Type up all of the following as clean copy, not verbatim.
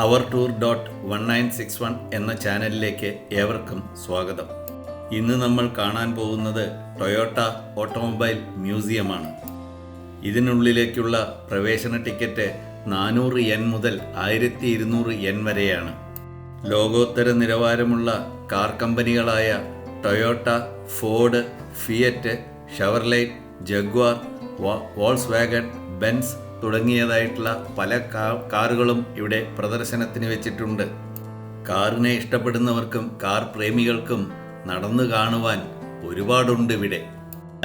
our tour.1961 എന്ന ചാനലിലേക്ക് ഏവർക്കും സ്വാഗതം. ഇന്ന് നമ്മൾ കാണാൻ പോകുന്നത് ടൊയോട്ട ഓട്ടോമൊബൈൽ മ്യൂസിയമാണ്. ഇതിനുള്ളിലേക്കുള്ള പ്രവേശന ടിക്കറ്റ് 400 yen മുതൽ 1200 yen വരെയാണ്. ലോകോത്തര നിലവാരമുള്ള കാർ കമ്പനികളായ Toyota, Ford, Fiat, Chevrolet, Jaguar, Volkswagen, Benz തുടങ്ങിയതായിട്ടുള്ള പല കാറുകളും ഇവിടെ പ്രദർശനത്തിന് വെച്ചിട്ടുണ്ട്. കാറിനെ ഇഷ്ടപ്പെടുന്നവർക്കും കാർ പ്രേമികൾക്കും നടന്നു കാണുവാൻ ഒരുപാടുണ്ട് ഇവിടെ.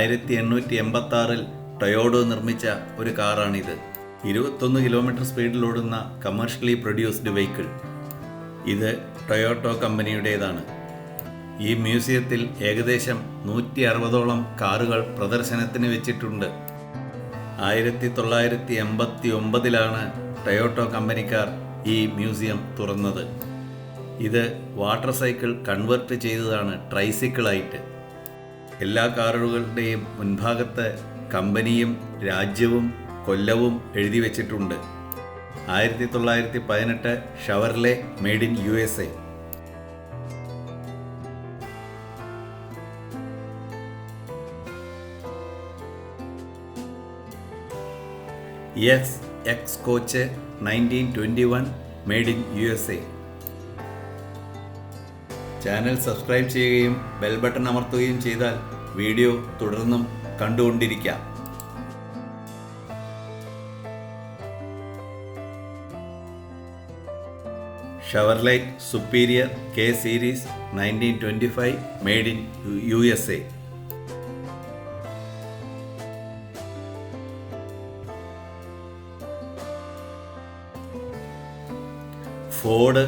1886 ടൊയോഡോ നിർമ്മിച്ച ഒരു കാറാണിത്. 21 കിലോമീറ്റർ സ്പീഡിലോടുന്ന കമേഴ്ഷ്യലി പ്രൊഡ്യൂസ്ഡ് വെഹിക്കിൾ. ഇത് ടൊയോട്ടോ കമ്പനിയുടേതാണ്. ഈ മ്യൂസിയത്തിൽ ഏകദേശം 160ഓളം കാറുകൾ പ്രദർശനത്തിന് വെച്ചിട്ടുണ്ട്. 1989 ടൊയോട്ടോ കമ്പനിക്കാർ ഈ മ്യൂസിയം തുറന്നത്. ഇത് വാട്ടർ സൈക്കിൾ കൺവേർട്ട് ചെയ്തതാണ് ട്രൈസിക്കിളായിട്ട്. എല്ലാ കാറുകളുടെയും മുൻഭാഗത്ത് കമ്പനിയും രാജ്യവും കൊല്ലവും എഴുതി വെച്ചിട്ടുണ്ട്. 1918 Chevrolet made in USA. X coach 1921 made in USA. Channel subscribe ചെയ്യുകയും ബെൽ ബട്ടൺ അമർത്തുകയും ചെയ്താൽ വീഡിയോ തുടർന്നും കണ്ടുകൊണ്ടിരിക്കാം. Chevrolet superior K series 1925 made in USA. Ford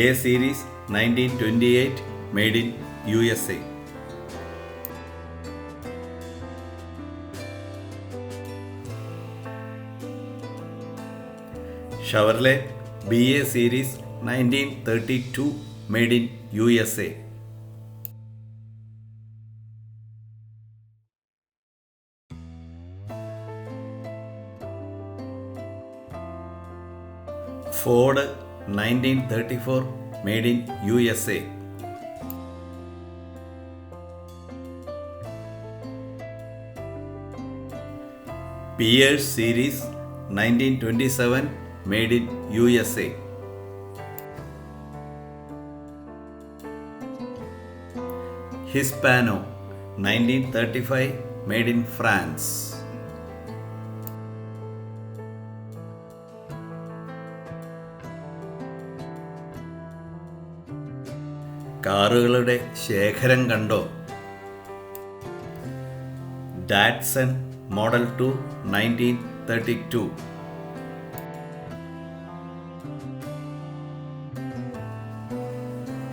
A series 1928 made in USA. Chevrolet BA series 1932 made in USA. Ford 1934 made in USA. Pierce series 1927 made in USA. Hispano 1935 made in France. കാറുകളുടെ ശേഖരം കണ്ടോ? Datsun model 2 1932.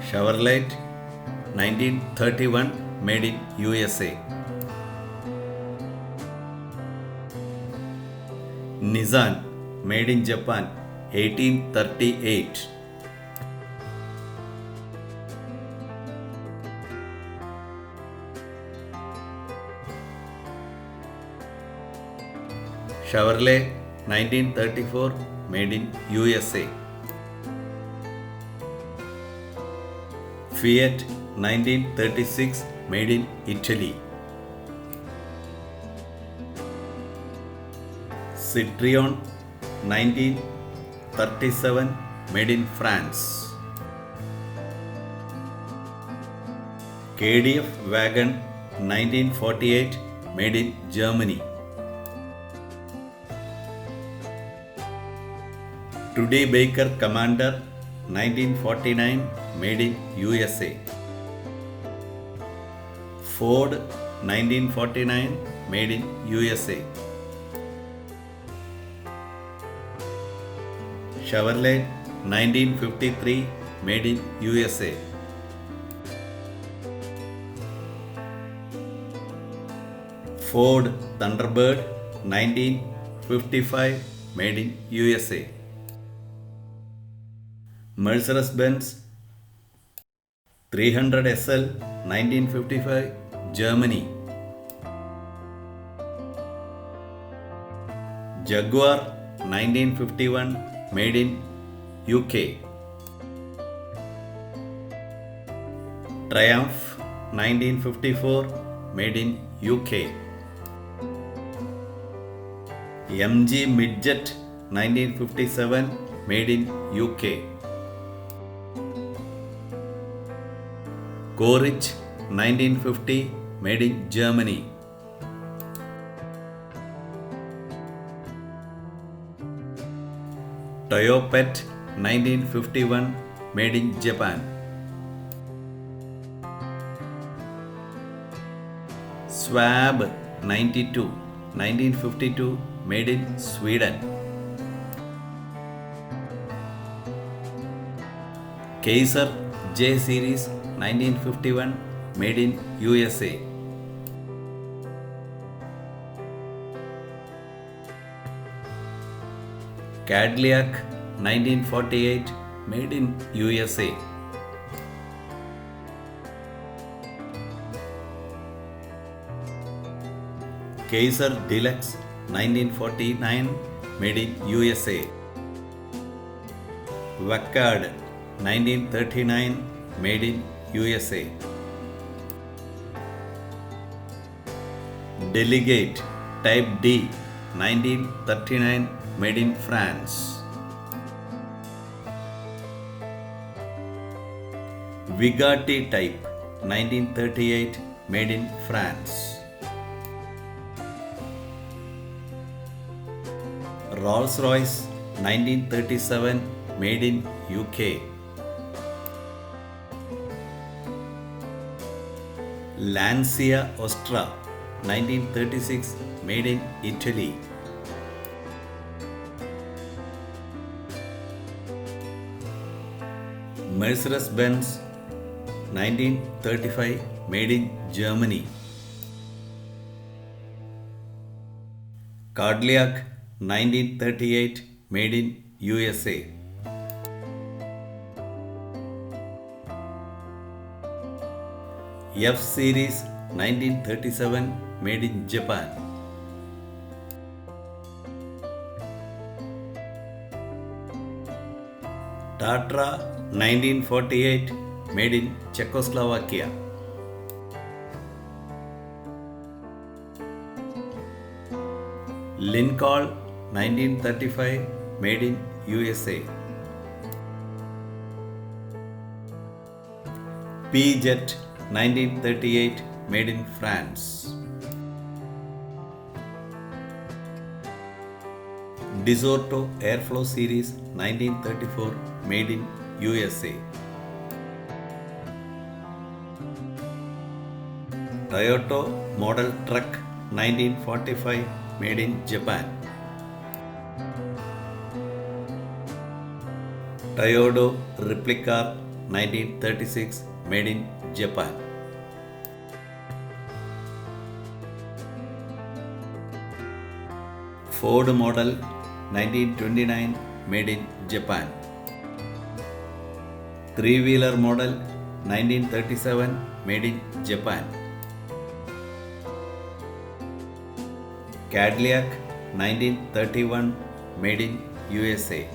Chevrolet 1931 made in USA. Nissan made in Japan 1838. Chevrolet 1934 made in USA. Fiat 1936 made in Italy. Citroen 1937 made in France. KDF wagon 1948 made in Germany. Studebaker Commander 1949 made in USA. Ford 1949 made in USA. Chevrolet 1953 made in USA. Ford Thunderbird 1955 made in USA. Mercedes-Benz 300 SL 1955 Germany. Jaguar 1951 made in UK. Triumph 1954, made in UK. MG Midget 1957, made in UK. Gorich 1950, made in Germany. Toyopet 1951, made in Japan. Swab 92, 1952, made in Sweden. Kaiser J Series 1951, made in USA. Cadillac 1948, made in USA. Kaiser Deluxe 1949, made in USA. Packard 1939, made in USA. Delegate Type D 1939, made in France. Bugatti Type 1938, made in France. Rolls-Royce 1937, made in UK. Lancia Ostra 1936, made in Italy. Mercedes-Benz 1935, made in Germany. Cadillac 1938, made in USA. F Series 1937, made in Japan. Tatra 1948, made in Czechoslovakia. Lincoln 1935, made in USA. P-Jet 1938, made in France. Desoto Airflow Series 1934, made in USA. Toyota Model Truck 1945, made in Japan. Toyota Replica 1936, made in Japan. Ford Model 1929, made in Japan. Three-wheeler model 1937, made in Japan. Cadillac 1931, made in USA.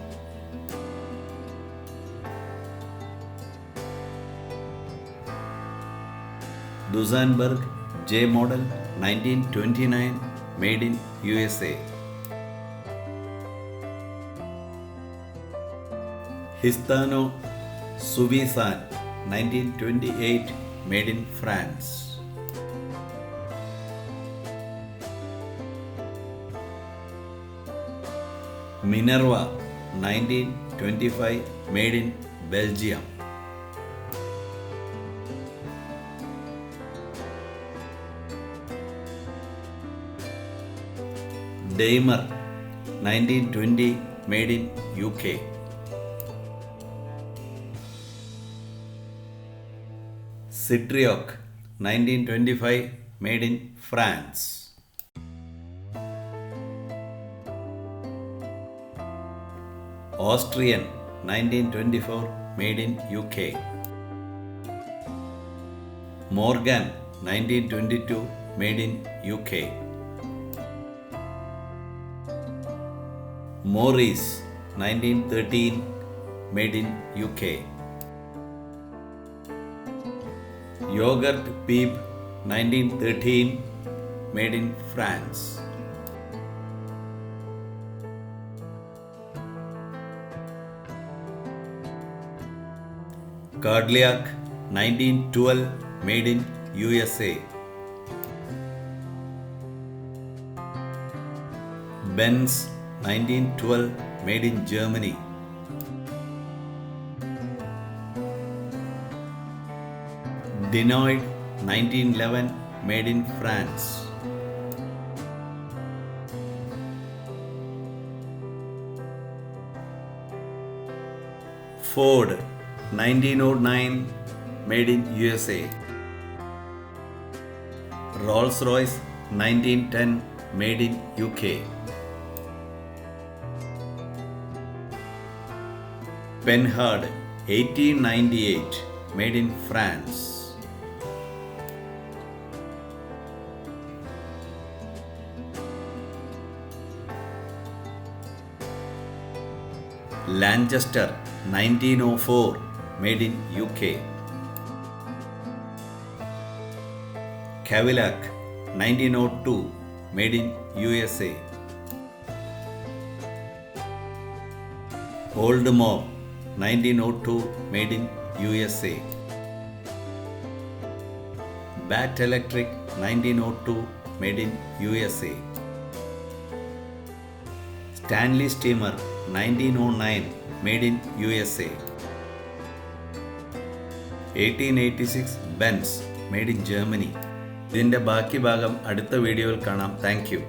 Duesenberg J Model 1929, made in USA. Histano Subisan 1928, made in France. Minerva 1925, made in Belgium. Daimler 1920, made in UK. Citroën 1925, made in France. Austrian 1924, made in UK. Morgan 1922, made in UK. Morris 1913, made in UK. Yogurt Peep 1913, made in France. Cadillac 1912, made in USA. Benz 1912, made in Germany. Dinoid 1911, made in France. Ford 1909, made in USA. Rolls-Royce 1910, made in UK. Panhard 1898, made in France. Lanchester 1904, made in UK. Cadillac 1902, made in USA. Oldmore 1902, made in USA. Bat Electric 1902, made in USA. Stanley Steamer 1909, made in USA. 1886 Benz, made in Germany. ഇതിൻ്റെ ബാക്കി ഭാഗം അടുത്ത വീഡിയോയിൽ കാണാം. Thank you.